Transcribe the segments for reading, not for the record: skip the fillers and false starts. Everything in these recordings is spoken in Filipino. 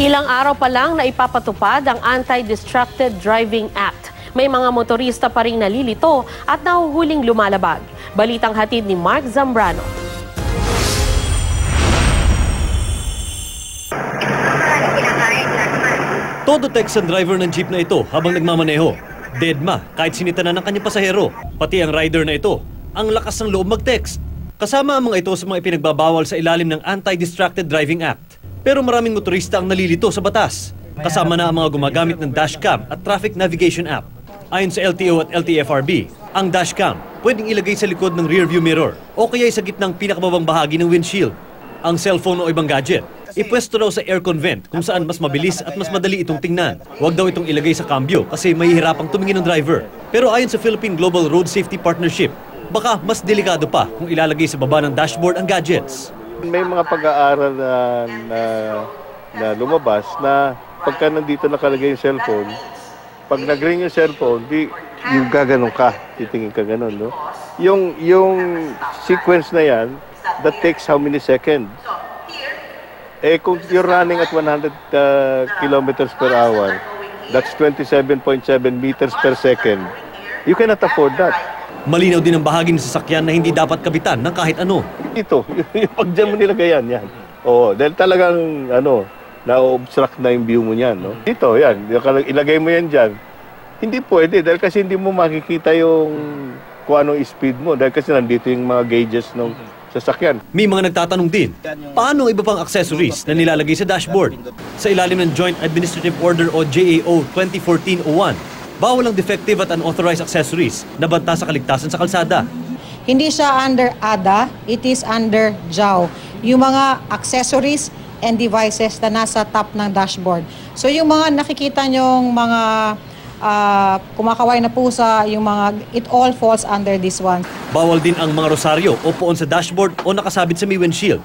Ilang araw pa lang na ipapatupad ang Anti-Distracted Driving Act. May mga motorista pa ring nalilito at nahuhuling lumalabag. Balitang hatid ni Mark Zambrano. Todo text ang driver ng jeep na ito habang nagmamaneho. Deadma kahit sinita na ng kanyang pasahero. Pati ang rider na ito, ang lakas ng loob mag-text. Kasama ang mga ito sa mga ipinagbabawal sa ilalim ng Anti-Distracted Driving Act. Pero maraming motorista ang nalilito sa batas. Kasama na ang mga gumagamit ng dashcam at traffic navigation app. Ayon sa LTO at LTFRB, ang dashcam pwedeng ilagay sa likod ng rearview mirror o kaya sa gitnang pinakababang bahagi ng windshield. Ang cellphone o ibang gadget, ipwesto daw sa aircon vent kung saan mas mabilis at mas madali itong tingnan. Huwag daw itong ilagay sa kambyo kasi mahihirapang tumingin ng driver. Pero ayon sa Philippine Global Road Safety Partnership, baka mas delikado pa kung ilalagay sa baba ng dashboard ang gadgets. May mga pag-aaral na lumabas na pagka nandito nakalagay yung cellphone, pag nag-ring yung cellphone, yung gaganon ka, titingin ka ganon, no? Yung sequence na yan, that takes how many seconds? Eh kung you're running at 100 kilometers per hour, that's 27.7 meters per second. You cannot afford that. Malinaw din ang bahagi ng sasakyan na hindi dapat kabitan ng kahit ano. Ito, yung pag dyan mo nilagayan, yan. Oo, dahil talagang, na-obstruct na yung view mo niyan, no? Ito, yan, ilagay mo yan dyan. Hindi pwede, dahil kasi hindi mo makikita yung kung anong speed mo, dahil kasi nandito yung mga gauges ng sasakyan. May mga nagtatanong din, paano ang iba pang accessories na nilalagay sa dashboard? Sa ilalim ng Joint Administrative Order o JAO 2014-01, bawal ang defective at unauthorized accessories na banta sa kaligtasan sa kalsada. Hindi siya under ADA, it is under JAO. Yung mga accessories and devices na nasa top ng dashboard. So yung mga nakikita nyong mga kumakaway na pusa, yung mga, it all falls under this one. Bawal din ang mga rosaryo o poon sa dashboard o nakasabit sa may windshield.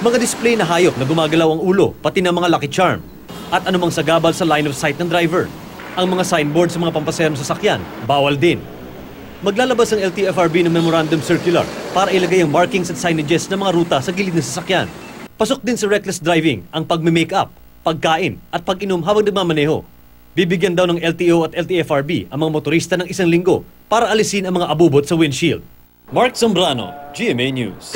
Mga display na hayop na gumagalaw ang ulo, pati na mga lucky charm. At anumang sagabal sa line of sight ng driver. Ang mga signboard sa mga pampaserong sasakyan, bawal din. Maglalabas ang LTFRB ng Memorandum Circular para ilagay ang markings at signages ng mga ruta sa gilid ng sasakyan. Pasok din sa reckless driving ang pagme-make-up, pagkain at pag-inom habang nagmamaneho. Bibigyan daw ng LTO at LTFRB ang mga motorista ng 1 linggo para alisin ang mga abubot sa windshield. Mark Zambrano, GMA News.